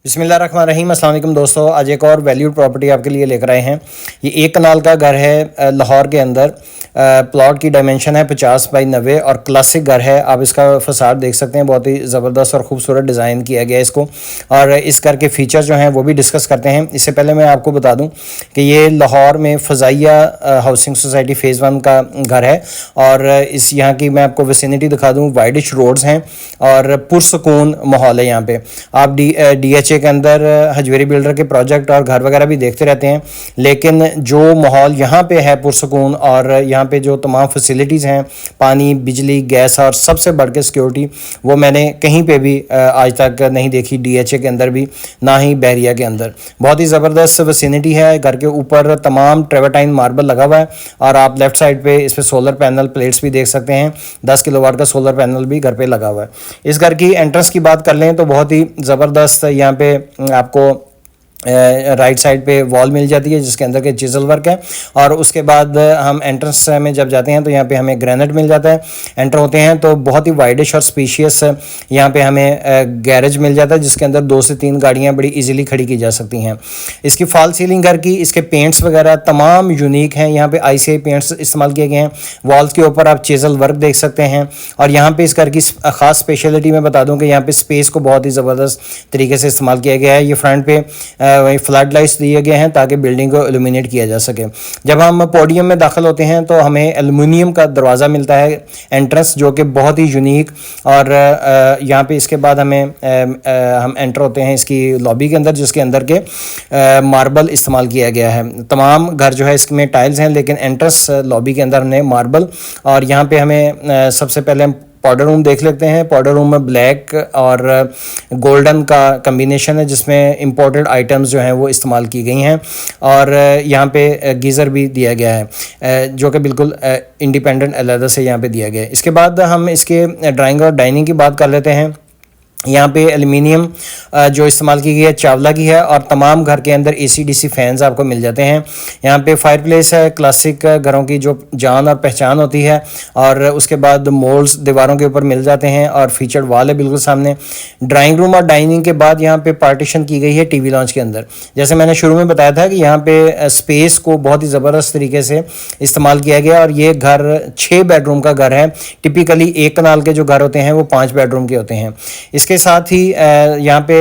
बिस्मिल्लाहिर्रहमानिर्रहीम। अस्सलाम वालेकुम दोस्तों, आज एक और वैल्यूड प्रॉपर्टी आपके लिए लेकर आए हैं। ये 1 कनाल का घर है लाहौर के अंदर। प्लॉट की डायमेंशन है 50 बाई 90 और क्लासिक घर है। आप इसका फसाद देख सकते हैं, बहुत ही ज़बरदस्त और ख़ूबसूरत डिज़ाइन किया गया है इसको। और इस घर के फीचर जो हैं वो भी डिस्कस करते हैं। इससे पहले मैं आपको बता दूं कि ये लाहौर में फ़ज़ाइया हाउसिंग सोसाइटी फ़ेज़ 1 का घर है। और इस यहाँ की मैं आपको विसिनिटी दिखा दूँ, वाइडिश रोड्स हैं और पुरसकून माहौल है यहाँ पे। आप DHA के अंदर हजवेरी बिल्डर के प्रोजेक्ट और घर वगैरह भी देखते रहते हैं, लेकिन जो माहौल यहाँ पे है पुरसकून, और यहाँ पे जो तमाम फैसिलिटीज़ हैं, पानी, बिजली, गैस और सबसे बढ़ के सिक्योरिटी, वो मैंने कहीं पे भी आज तक नहीं देखी। DHA के अंदर भी, ना ही बहरिया के अंदर। बहुत ही ज़बरदस्त विसिनिटी है। घर के ऊपर तमाम ट्रेवर्टाइन मार्बल लगा हुआ है और आप लेफ़्ट साइड पे इस पर सोलर पैनल प्लेट्स भी देख सकते हैं। 10 किलोवाट का सोलर पैनल भी घर पे लगा हुआ है। इस घर की एंट्रेंस की बात कर लें तो बहुत ही ज़बरदस्त यहाँ पे आपको राइट साइड पे वॉल मिल जाती है जिसके अंदर के चिजल वर्क है। और उसके बाद हम एंट्रेंस में जब जाते हैं तो यहाँ पे हमें ग्रेनाइट मिल जाता है। एंटर होते हैं तो बहुत ही वाइडिश और स्पेशियस यहाँ पे हमें गैरेज मिल जाता है जिसके अंदर 2 से 3 गाड़ियाँ बड़ी इजीली खड़ी की जा सकती हैं। इसकी फॉल सीलिंग घर की, इसके पेंट्स वगैरह तमाम यूनिक हैं। यहाँ पे ICI पेंट्स इस्तेमाल किए गए हैं। वॉल्स के ऊपर आप चिजल वर्क देख सकते हैं। और यहाँ पे इस घर की ख़ास स्पेशलिटी मैं बता दूँ कि यहाँ पे स्पेस को बहुत ही ज़बरदस्त तरीके से इस्तेमाल किया गया है। ये फ्रंट पे वही फ्लड लाइट्स दिए गए हैं ताकि बिल्डिंग को इल्यूमिनेट किया जा सके। जब हम पोडियम में दाखिल होते हैं तो हमें एल्युमिनियम का दरवाज़ा मिलता है एंट्रेंस, जो कि बहुत ही यूनिक। और यहाँ पे इसके बाद हमें हम एंटर होते हैं इसकी लॉबी के अंदर, जिसके अंदर के मार्बल इस्तेमाल किया गया है। तमाम घर जो है इसमें टाइल्स हैं, लेकिन एंट्रेंस लॉबी के अंदर हमने मार्बल। और यहाँ पे हमें सबसे पहले हम पाउडर रूम देख लेते हैं। पाउडर रूम में ब्लैक और गोल्डन का कम्बिनेशन है जिसमें इंपोर्टेड आइटम्स जो हैं वो इस्तेमाल की गई हैं। और यहाँ पे गीज़र भी दिया गया है जो कि बिल्कुल इंडिपेंडेंट अलग से यहाँ पे दिया गया है। इसके बाद हम इसके ड्राइंग और डाइनिंग की बात कर लेते हैं। यहाँ पे एल्युमिनियम जो इस्तेमाल की गई है चावला की है। और तमाम घर के अंदर AC/DC फैंस आपको मिल जाते हैं। यहाँ पे फायर प्लेस है, क्लासिक घरों की जो जान और पहचान होती है। और उसके बाद मोल्ड्स दीवारों के ऊपर मिल जाते हैं और फीचर्ड वॉल है बिल्कुल सामने। ड्राइंग रूम और डाइनिंग के बाद यहाँ पे पार्टीशन की गई है TV लॉन्च के अंदर। जैसे मैंने शुरू में बताया था कि यहाँ पे स्पेस को बहुत ही ज़बरदस्त तरीके से इस्तेमाल किया गया। और ये घर 6 बेडरूम का घर है। टिपिकली 1 कनाल के जो घर होते हैं वो 5 बेडरूम के होते हैं। इसके साथ ही यहाँ पे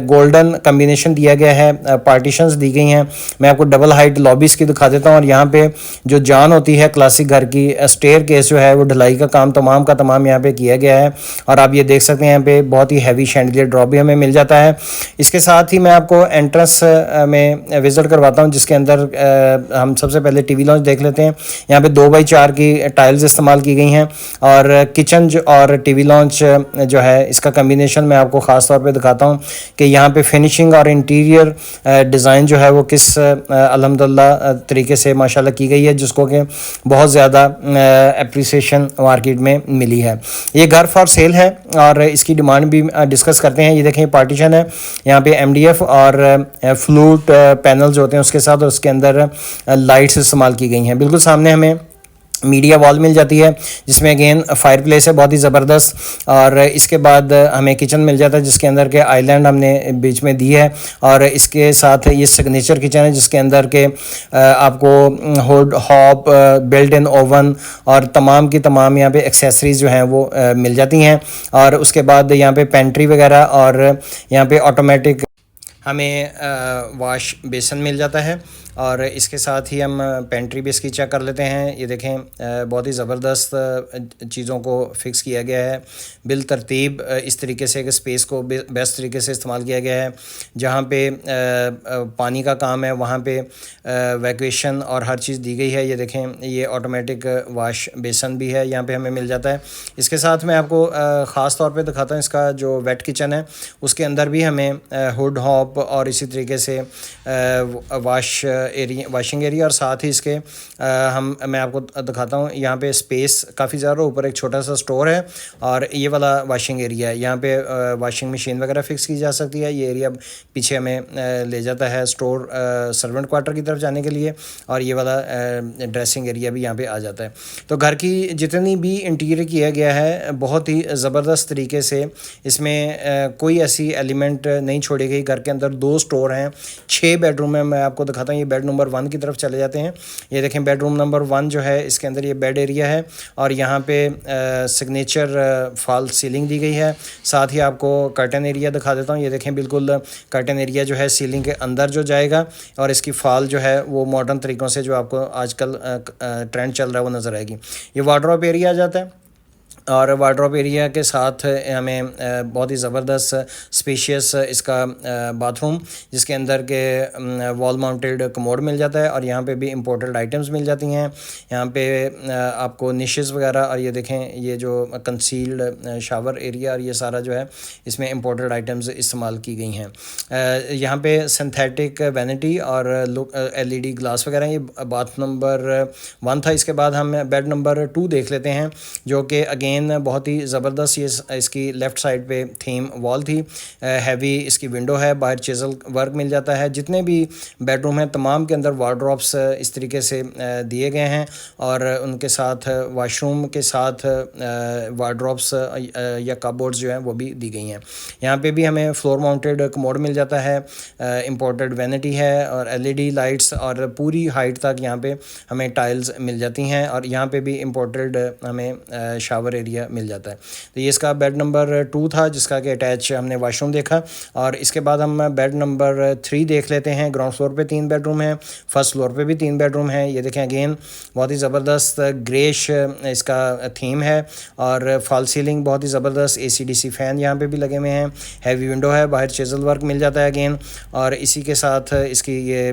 गोल्डन कम्बिनेशन दिया गया है, पार्टीशंस दी गई हैं। मैं आपको डबल हाइट लॉबीज की दिखा देता हूँ। और यहाँ पे जो जान होती है क्लासिक घर की, स्टेयर केस जो है वो ढलाई का काम तमाम का तमाम यहाँ पे किया गया है। और आप ये देख सकते हैं यहाँ पे बहुत ही हैवी शैंडलियर ड्रॉप भी हमें मिल जाता है। इसके साथ ही मैं आपको एंट्रेंस में विजिट करवाता हूँ जिसके अंदर हम सबसे पहले TV लॉन्च देख लेते हैं। यहाँ पे 2x4 की टाइल्स इस्तेमाल की गई हैं। और किचन और TV लॉन्च जो है इसका कम्बिनेशन मैं आपको ख़ास तौर पे दिखाता हूँ कि यहाँ पे फिनिशिंग और इंटीरियर डिज़ाइन जो है वो किस अल्हम्दुलिल्लाह तरीके से माशाल्लाह की गई है, जिसको कि बहुत ज़्यादा अप्रिसिएशन मार्केट में मिली है। ये घर फॉर सेल है और इसकी डिमांड भी डिस्कस करते हैं। ये देखें पार्टीशन है, यहाँ पे MDF और फ्लूट पैनल्स होते हैं उसके साथ, और उसके अंदर लाइट्स इस्तेमाल की गई हैं। बिल्कुल सामने हमें मीडिया वॉल मिल जाती है जिसमें अगेन फायर प्लेस है बहुत ही ज़बरदस्त। और इसके बाद हमें किचन मिल जाता है जिसके अंदर के आइलैंड हमने बीच में दी है। और इसके साथ ये सिग्नेचर किचन है जिसके अंदर के आपको hood, hob, built in oven और तमाम की तमाम यहाँ पे एक्सेसरीज जो हैं वो मिल जाती हैं। और उसके बाद यहाँ पे पेंट्री वगैरह और यहाँ पे ऑटोमेटिक हमें वॉश बेसन मिल जाता है। और इसके साथ ही हम पेंट्री भी इसकी चेक कर लेते हैं। ये देखें बहुत ही ज़बरदस्त चीज़ों को फिक्स किया गया है बिल तरतीब इस तरीके से कि स्पेस को बेस्ट तरीके से इस्तेमाल किया गया है। जहाँ पे पानी का काम है वहाँ पे वैक्यूएशन और हर चीज़ दी गई है। ये देखें ये ऑटोमेटिक वॉश बेसन भी है यहाँ पे हमें मिल जाता है। इसके साथ मैं आपको ख़ास तौर पे दिखाता हूँ इसका जो वेट किचन है उसके अंदर भी हमें हुड, हॉब वर्कटॉप और इसी तरीके से वाशिंग एरिया और साथ ही इसके मैं आपको दिखाता हूँ। यहाँ पे स्पेस काफ़ी ज़्यादा, ऊपर एक छोटा सा स्टोर है और ये वाला वाशिंग एरिया है। यहाँ पे वाशिंग मशीन वगैरह फिक्स की जा सकती है। ये एरिया पीछे हमें ले जाता है स्टोर सर्वेंट क्वार्टर की तरफ जाने के लिए, और ये वाला ड्रेसिंग एरिया भी यहाँ पे आ जाता है। तो घर की जितनी भी इंटीरियर किया गया है बहुत ही ज़बरदस्त तरीके से, इसमें कोई ऐसी एलिमेंट नहीं छोड़ी गई। घर के अंदर 2 स्टोर हैं, 6 बेडरूम है। मैं आपको दिखाता हूँ। ये बेड नंबर 1 की तरफ चले जाते हैं। ये देखें बेडरूम नंबर 1 जो है, इसके अंदर ये बेड एरिया है और यहाँ पे सिग्नेचर फॉल सीलिंग दी गई है। साथ ही आपको कर्टन एरिया दिखा देता हूँ। ये देखें बिल्कुल कर्टन एरिया जो है सीलिंग के अंदर जो जाएगा, और इसकी फॉल जो है वो मॉडर्न तरीक़ों से जो आपको आजकल ट्रेंड चल रहा है वो नज़र आएगी। ये वार्डरोब एरिया आ जाता है, और वार्डरोब एरिया के साथ हमें बहुत ही ज़बरदस्त स्पेशियस इसका बाथरूम, जिसके अंदर के वॉल माउंटेड कमोड मिल जाता है, और यहाँ पे भी इंपोर्टेड आइटम्स मिल जाती हैं। यहाँ पे आपको निशेज़ वगैरह, और ये देखें ये जो कंसील्ड शावर एरिया, और ये सारा जो है इसमें इंपोर्टेड आइटम्स इस्तेमाल की गई हैं। यहाँ पे सिंथेटिक वैनिटी और LED ग्लास वगैरह। ये बाथ नंबर 1 था। इसके बाद हम बेड नंबर 2 देख लेते हैं, जो कि अगेन बहुत ही ज़बरदस्त ये इसकी लेफ़्ट साइड पे थीम वॉल थी। हैवी इसकी विंडो है, बाहर चिज़ल वर्क मिल जाता है। जितने भी बेडरूम हैं तमाम के अंदर वार्डरोब्स इस तरीके से दिए गए हैं, और उनके साथ वाशरूम के साथ वार्डरोब्स या कपबोर्ड्स जो हैं वो भी दी गई हैं। यहाँ पे भी हमें फ्लोर माउंटेड कमोड मिल जाता है, इंपोर्टेड वैनिटी है और LED लाइट्स, और पूरी हाइट तक यहाँ पे हमें टाइल्स मिल जाती हैं, और यहाँ पे भी इंपोर्टेड हमें शावर एरिया मिल जाता है। तो ये इसका बेड नंबर 2 था, जिसका कि अटैच हमने वाशरूम देखा। और इसके बाद हम बेड नंबर 3 देख लेते हैं। ग्राउंड फ्लोर पे 3 बेडरूम हैं, फर्स्ट फ्लोर पे भी 3 बेडरूम हैं। ये देखें अगेन बहुत ही ज़बरदस्त ग्रेश इसका थीम है, और फॉल सीलिंग बहुत ही ज़बरदस्त, AC/DC फ़ैन यहाँ पे भी लगे हुए हैं, हैवी विंडो है, बाहर चिज़ल वर्क मिल जाता है अगेन, और इसी के साथ इसकी ये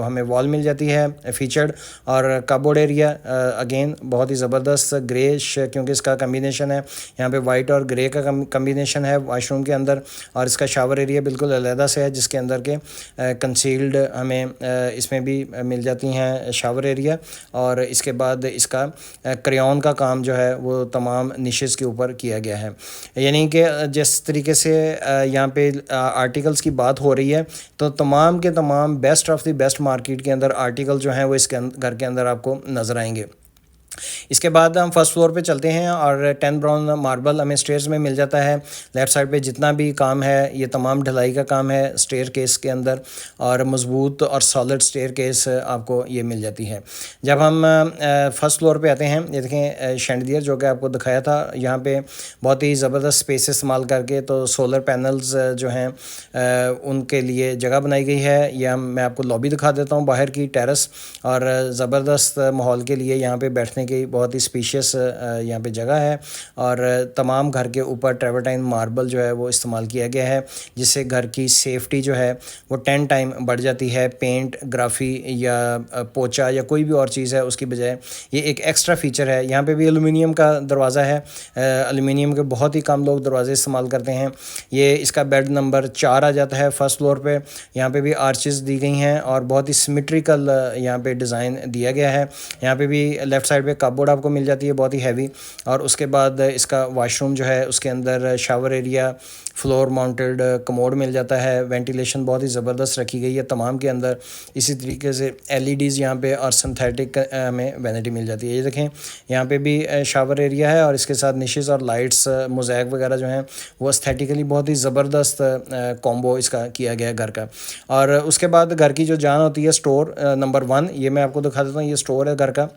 हमें वॉल मिल जाती है फीचर्ड, और कपबोर्ड एरिया अगेन बहुत ही ज़बरदस्त ग्रेश, क्योंकि इसका कम्बिनेशन है यहाँ पे वाइट और ग्रे का कम्बिनेशन है वाशरूम के अंदर। और इसका शावर एरिया बिल्कुल अलहदा से है, जिसके अंदर के कंसील्ड हमें इसमें भी मिल जाती हैं शावर एरिया। और इसके बाद इसका क्रेयॉन का काम जो है वो तमाम निशेज़ के ऊपर किया गया है। यानी कि जिस तरीके से यहाँ पे आर्टिकल्स की बात हो रही है, तो तमाम के तमाम best of the best market के अंदर आर्टिकल जो हैं वो इसके घर के अंदर आपको नज़र आएंगे। इसके बाद हम फर्स्ट फ्लोर पे चलते हैं, और 10 ब्राउन मार्बल हमें स्टेयर्स में मिल जाता है। लेफ़्ट साइड पे जितना भी काम है ये तमाम ढलाई का काम है स्टेयर केस के अंदर, और मज़बूत और सॉलिड स्टेयर केस आपको ये मिल जाती है। जब हम फर्स्ट फ्लोर पे आते हैं, ये देखें शैंडिलियर जो कि आपको दिखाया था, यहाँ पे बहुत ही ज़बरदस्त स्पेस इस्तेमाल करके तो सोलर पैनल्स जो हैं उनके लिए जगह बनाई गई है। यह मैं आपको लॉबी दिखा देता हूँ, बाहर की टेरेस, और ज़बरदस्त माहौल के लिए यहाँ पे बैठने की बहुत ही स्पेशियस यहाँ पे जगह है। और तमाम घर के ऊपर ट्रेवर्टाइन मार्बल जो है वो इस्तेमाल किया गया है, जिससे घर की सेफ्टी जो है वो 10 टाइम बढ़ जाती है। पेंट, ग्राफी या पोचा या कोई भी और चीज़ है उसकी बजाय ये एक एक्स्ट्रा फीचर है। यहाँ पे भी एलुमिनियम का दरवाज़ा है, एलुमिनियम के बहुत ही कम लोग दरवाजे इस्तेमाल करते हैं। ये इसका बेड नंबर 4 आ जाता है फर्स्ट फ्लोर पे। यहाँ पे भी आर्चेस दी गई हैं और बहुत ही सिमेट्रिकल यहाँ पे डिज़ाइन दिया गया है। यहाँ पे भी लेफ़्ट साइड पे कपबोर्ड आपको मिल जाती है बहुत ही हैवी, और उसके बाद इसका वाशरूम जो है उसके अंदर shower area, floor mounted commode मिल जाता है। वेंटिलेशन बहुत ही ज़बरदस्त रखी गई है तमाम के अंदर। इसी तरीके से LEDs यहाँ पे और सिंथेटिक हमें वैनिटी मिल जाती है। ये देखें यहाँ पे भी शावर एरिया है, और इसके साथ निशेज़ और लाइट्स मोज़ैक वगैरह जो हैं वो एस्थेटिकली बहुत ही ज़बरदस्त कॉम्बो इसका किया गया है घर का। और उसके बाद घर की जो जान होती है स्टोर नंबर 1, ये मैं आपको दिखा देता हूँ। ये स्टोर है घर का।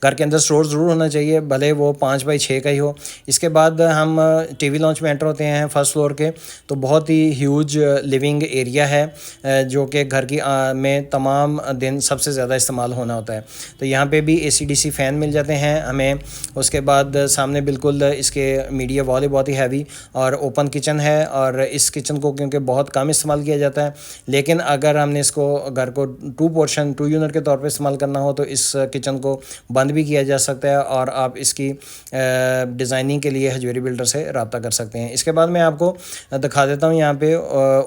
घर के अंदर स्टोर ज़रूर होना चाहिए, भले वो 5x6 का ही हो। इसके बाद हम TV लॉन्च में एंटर होते हैं फर्स्ट फ्लोर के, तो बहुत ही ह्यूज लिविंग एरिया है जो कि घर की में तमाम दिन सबसे ज़्यादा इस्तेमाल होना होता है। तो यहाँ पे भी AC/DC फ़ैन मिल जाते हैं हमें। उसके बाद सामने बिल्कुल इसके मीडिया वॉल है बहुत ही हैवी, और ओपन किचन है। और इस किचन को क्योंकि बहुत कम इस्तेमाल किया जाता है, लेकिन अगर हमने इसको घर को 2 यूनिट के तौर पर इस्तेमाल करना हो तो इस किचन को बंद भी किया जा सकता है और आप इसकी डिज़ाइनिंग के लिए हजवेरी बिल्डर से रब्ता कर सकते हैं। इसके बाद मैं आपको दिखा देता हूँ यहाँ पे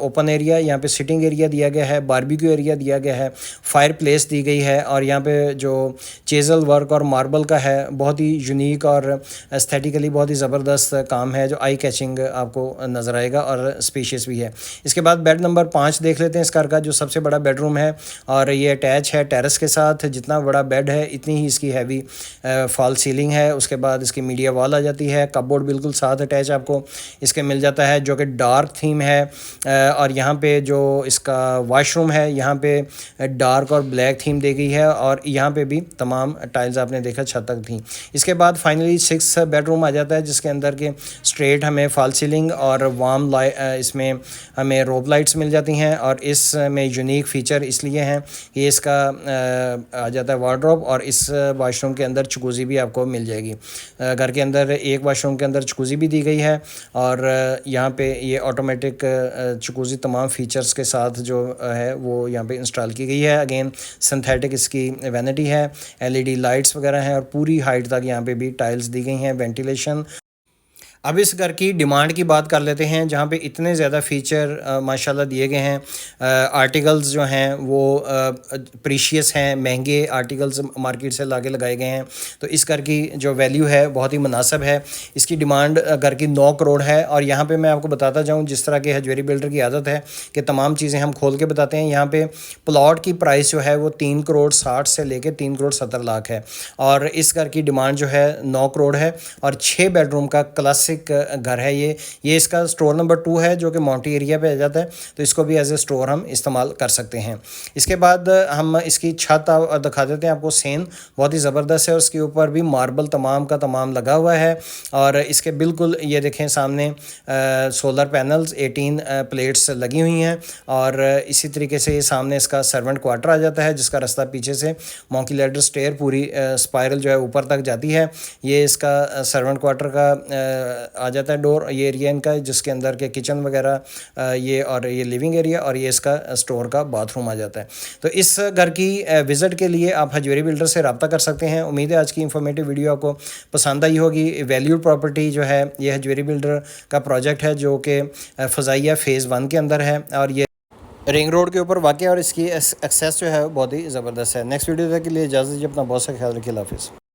ओपन एरिया, यहाँ पे सिटिंग एरिया दिया गया है, बारबेक्यू एरिया दिया गया है, फायर प्लेस दी गई है और यहाँ पे जो चेजल वर्क और मार्बल का है बहुत ही यूनिक और एस्थेटिकली बहुत ही ज़बरदस्त काम है जो आई कैचिंग आपको नज़र आएगा और स्पेशियस भी है। इसके बाद बेड नंबर 5 देख लेते हैं इस घर का, जो सबसे बड़ा बेडरूम है और ये अटैच है टेरेस के साथ। जितना बड़ा बेड है इतनी ही इसकी हैवी फॉल सीलिंग है। उसके बाद इसकी मीडिया वॉल आ जाती है, कपबोर्ड बिल्कुल साथ अटैच आपको इसके मिल जाता है जो कि डार्क थीम है। और यहाँ पे जो इसका वॉशरूम है यहाँ पे डार्क और ब्लैक थीम दी गई है और यहाँ पे भी तमाम टाइल्स आपने देखा छत तक थी। इसके बाद फाइनली 6 बेडरूम आ जाता है जिसके अंदर के स्ट्रेट हमें फॉल सीलिंग और वार्म लाइट, इसमें हमें रोप लाइट्स मिल जाती हैं और इसमें यूनिक फ़ीचर इसलिए हैं कि इसका आ जाता है वार्डरोब और इस वाशरूम के अंदर जकूज़ी भी आपको मिल जाएगी। घर के अंदर एक वाशरूम के अंदर जकूज़ी भी दी गई है और यहाँ पे ये ऑटोमेटिक जकूज़ी तमाम फ़ीचर्स के साथ जो है वो यहाँ पे इंस्टॉल की गई है। अगेन सिंथेटिक इसकी वैनिटी है, एलईडी लाइट्स वगैरह हैं और पूरी हाइट तक यहाँ पे भी टाइल्स दी गई हैं, वेंटिलेशन। अब इस घर की डिमांड की बात कर लेते हैं जहाँ पे इतने ज़्यादा फ़ीचर माशाल्लाह दिए गए हैं। आर्टिकल्स जो हैं वो प्रीशियस हैं, महंगे आर्टिकल्स मार्केट से लाके लगाए गए हैं। तो इस घर की जो वैल्यू है बहुत ही मुनासिब है। इसकी डिमांड घर की 9 करोड़ है और यहाँ पे मैं आपको बताता जाऊँ जिस तरह के हजवेरी बिल्डर की आदत है कि तमाम चीज़ें हम खोल के बताते हैं। यहाँ पे प्लॉट की प्राइस जो है वो 3 करोड़ 60 से लेके 3 करोड़ 70 लाख है और इस घर की डिमांड जो है 9 करोड़ है और 6 बेडरूम का क्लासिक घर है। ये इसका स्टोर नंबर 2 है जो कि माउंटी एरिया पे आ जाता है, तो इसको भी एज ए स्टोर हम इस्तेमाल कर सकते हैं। इसके बाद हम इसकी छत दिखा देते हैं आपको। सेन बहुत ही ज़बरदस्त है, उसके ऊपर भी मार्बल तमाम का तमाम लगा हुआ है और इसके बिल्कुल ये देखें सामने सोलर पैनल्स 18 प्लेट्स लगी हुई हैं और इसी तरीके से ये सामने इसका सर्वेंट क्वार्टर आ जाता है जिसका रास्ता पीछे से मोंकी लैडर स्टेयर पूरी स्पाइरल जो है ऊपर तक जाती है। ये इसका सर्वेंट क्वार्टर का आ जाता है डोर, ये एरिया इनका जिसके अंदर के किचन वगैरह ये और ये लिविंग एरिया और ये इसका स्टोर का बाथरूम आ जाता है। तो इस घर की विज़िट के लिए आप हजवेरी बिल्डर से रब्ता कर सकते हैं। उम्मीद है आज की इंफॉर्मेटिव वीडियो आपको पसंद आई होगी। वैल्यूड प्रॉपर्टी जो है ये हजवेरी बिल्डर का प्रोजेक्ट है जो कि फ़ज़ाइया फ़ेज़ 1 के अंदर है और ये रिंग रोड के ऊपर वाक़ है और इसकी एक्सेस जो है बहुत ही ज़बरदस्त है। नेक्स्ट वीडियो तक के लिए इजाज़त दीजिए, अपना बहुत सा ख्याल रखिए, अल्लाह हाफ़िज़।